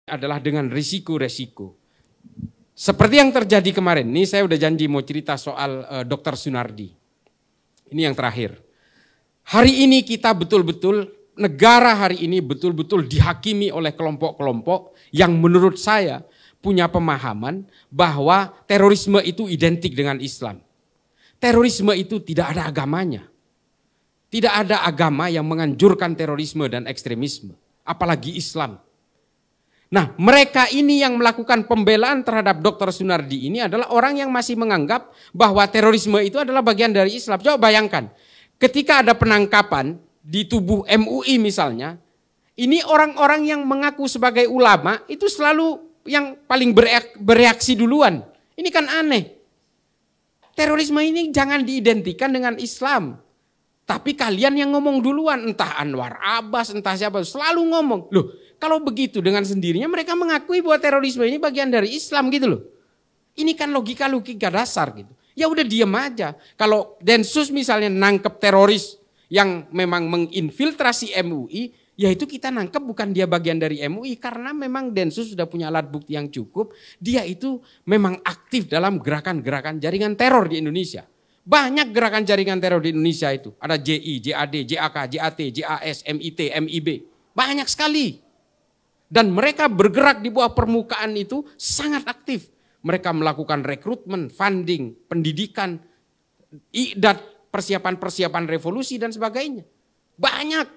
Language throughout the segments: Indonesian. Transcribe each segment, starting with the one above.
adalah dengan risiko-resiko. Seperti yang terjadi kemarin, ini saya udah janji mau cerita soal Dr. Sunardi. Ini yang terakhir. Hari ini kita betul-betul, negara hari ini betul-betul dihakimi oleh kelompok-kelompok yang menurut saya punya pemahaman bahwa terorisme itu identik dengan Islam. Terorisme itu tidak ada agamanya. Tidak ada agama yang menganjurkan terorisme dan ekstremisme, apalagi Islam. Nah, mereka ini yang melakukan pembelaan terhadap Dr. Sunardi ini adalah orang yang masih menganggap bahwa terorisme itu adalah bagian dari Islam. Coba bayangkan, ketika ada penangkapan di tubuh MUI misalnya, ini orang-orang yang mengaku sebagai ulama itu selalu yang paling bereaksi duluan. Ini kan aneh. Terorisme ini jangan diidentikan dengan Islam. Tapi kalian yang ngomong duluan, entah Anwar Abbas, entah siapa, selalu ngomong. Loh, kalau begitu dengan sendirinya mereka mengakui bahwa terorisme ini bagian dari Islam gitu loh. Ini kan logika-logika dasar gitu. Ya udah diem aja. Kalau Densus misalnya nangkep teroris yang memang menginfiltrasi MUI, ya itu kita nangkep bukan dia bagian dari MUI. Karena memang Densus sudah punya alat bukti yang cukup. Dia itu memang aktif dalam gerakan-gerakan jaringan teror di Indonesia. Banyak gerakan jaringan teror di Indonesia itu. Ada JI, JAD, JAK, JAT, JAS, MIT, MIB. Banyak sekali. Dan mereka bergerak di bawah permukaan itu sangat aktif. Mereka melakukan rekrutmen, funding, pendidikan, idat, persiapan-persiapan revolusi dan sebagainya. Banyak.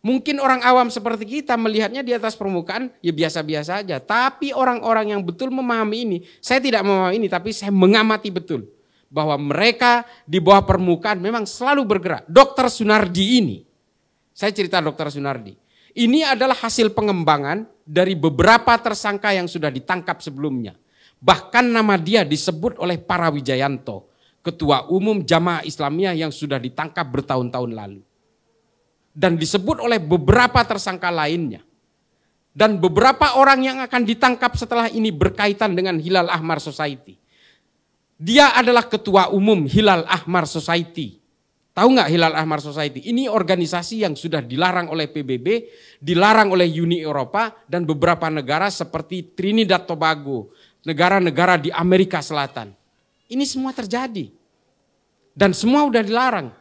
Mungkin orang awam seperti kita melihatnya di atas permukaan ya biasa-biasa aja. Tapi orang-orang yang betul memahami ini, saya tidak memahami ini tapi saya mengamati betul. Bahwa mereka di bawah permukaan memang selalu bergerak. Dr. Sunardi ini, saya cerita Dr. Sunardi. Ini adalah hasil pengembangan dari beberapa tersangka yang sudah ditangkap sebelumnya. Bahkan nama dia disebut oleh para Wijayanto, Ketua Umum Jamaah Islamiyah yang sudah ditangkap bertahun-tahun lalu. Dan disebut oleh beberapa tersangka lainnya. Dan beberapa orang yang akan ditangkap setelah ini berkaitan dengan Hilal Ahmar Society. Dia adalah Ketua Umum Hilal Ahmar Society. Tahu nggak Hilal Ahmar Society? Ini organisasi yang sudah dilarang oleh PBB, dilarang oleh Uni Eropa dan beberapa negara seperti Trinidad Tobago, negara-negara di Amerika Selatan. Ini semua terjadi. Dan semua udah dilarang.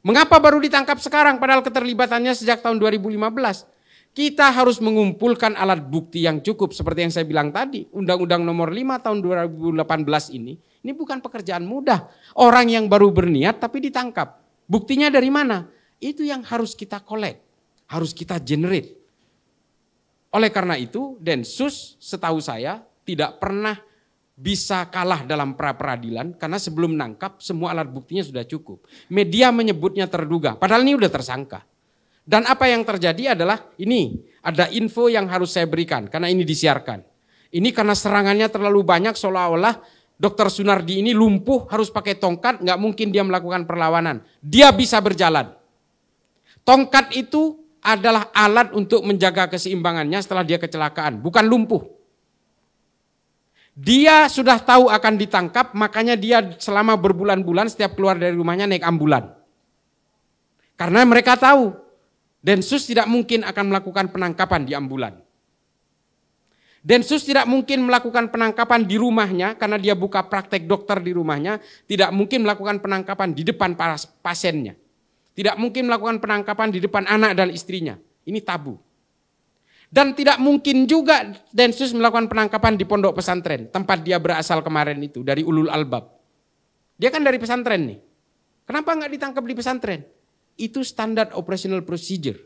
Mengapa baru ditangkap sekarang padahal keterlibatannya sejak tahun 2015? Kita harus mengumpulkan alat bukti yang cukup seperti yang saya bilang tadi. Undang-Undang nomor 5 tahun 2018 ini bukan pekerjaan mudah. Orang yang baru berniat tapi ditangkap. Buktinya dari mana? Itu yang harus kita collect, harus kita generate. Oleh karena itu Densus setahu saya tidak pernah bisa kalah dalam pra-peradilan karena sebelum nangkap semua alat buktinya sudah cukup. Media menyebutnya terduga, padahal ini udah tersangka. Dan apa yang terjadi adalah ini, ada info yang harus saya berikan karena ini disiarkan. Ini karena serangannya terlalu banyak seolah-olah Dr. Sunardi ini lumpuh harus pakai tongkat, nggak mungkin dia melakukan perlawanan. Dia bisa berjalan. Tongkat itu adalah alat untuk menjaga keseimbangannya setelah dia kecelakaan, bukan lumpuh. Dia sudah tahu akan ditangkap, makanya dia selama berbulan-bulan setiap keluar dari rumahnya naik ambulan. Karena mereka tahu Densus tidak mungkin akan melakukan penangkapan di ambulan. Densus tidak mungkin melakukan penangkapan di rumahnya karena dia buka praktek dokter di rumahnya. Tidak mungkin melakukan penangkapan di depan para pasiennya. Tidak mungkin melakukan penangkapan di depan anak dan istrinya. Ini tabu. Dan tidak mungkin juga Densus melakukan penangkapan di pondok pesantren. Tempat dia berasal kemarin itu, dari Ulul Albab. Dia kan dari pesantren nih. Kenapa nggak ditangkap di pesantren? Itu standar operational procedure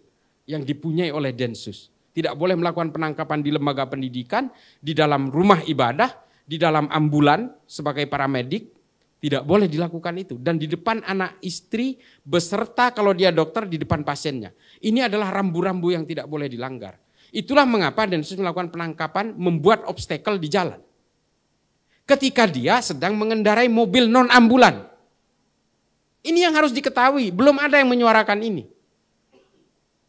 yang dipunyai oleh Densus. Tidak boleh melakukan penangkapan di lembaga pendidikan, di dalam rumah ibadah, di dalam ambulan sebagai paramedik. Tidak boleh dilakukan itu. Dan di depan anak istri beserta kalau dia dokter di depan pasiennya. Ini adalah rambu-rambu yang tidak boleh dilanggar. Itulah mengapa Densus melakukan penangkapan membuat obstacle di jalan. Ketika dia sedang mengendarai mobil non-ambulan. Ini yang harus diketahui, belum ada yang menyuarakan ini.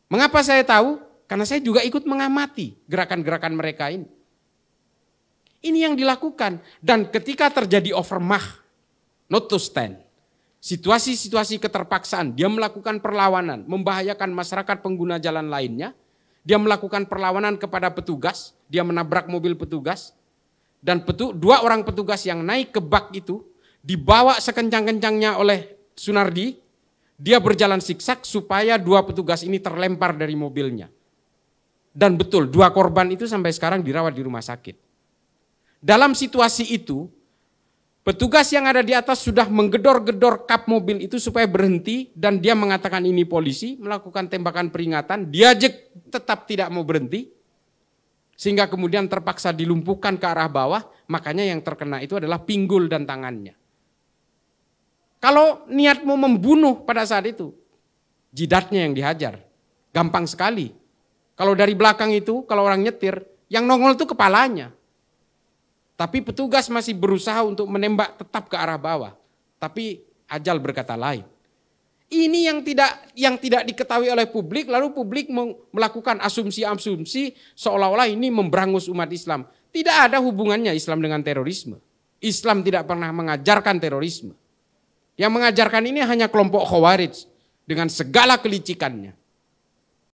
Mengapa saya tahu? Karena saya juga ikut mengamati gerakan-gerakan mereka ini. Ini yang dilakukan. Dan ketika terjadi overmah, not to stand, situasi-situasi keterpaksaan, dia melakukan perlawanan, membahayakan masyarakat pengguna jalan lainnya, dia melakukan perlawanan kepada petugas, dia menabrak mobil petugas, dan dua orang petugas yang naik ke bak itu dibawa sekencang-kencangnya oleh Sunardi, dia berjalan siksak supaya dua petugas ini terlempar dari mobilnya. Dan betul, dua korban itu sampai sekarang dirawat di rumah sakit. Dalam situasi itu, petugas yang ada di atas sudah menggedor-gedor kap mobil itu supaya berhenti, dan dia mengatakan ini polisi, melakukan tembakan peringatan, dia tetap tidak mau berhenti, sehingga kemudian terpaksa dilumpuhkan ke arah bawah, makanya yang terkena itu adalah pinggul dan tangannya. Kalau niat mau membunuh pada saat itu, jidatnya yang dihajar, gampang sekali. Kalau dari belakang itu, kalau orang nyetir, yang nongol itu kepalanya. Tapi petugas masih berusaha untuk menembak tetap ke arah bawah. Tapi ajal berkata lain. Ini yang tidak diketahui oleh publik, lalu publik melakukan asumsi-asumsi seolah-olah ini memberangus umat Islam. Tidak ada hubungannya Islam dengan terorisme. Islam tidak pernah mengajarkan terorisme. Yang mengajarkan ini hanya kelompok Khawarij dengan segala kelicikannya.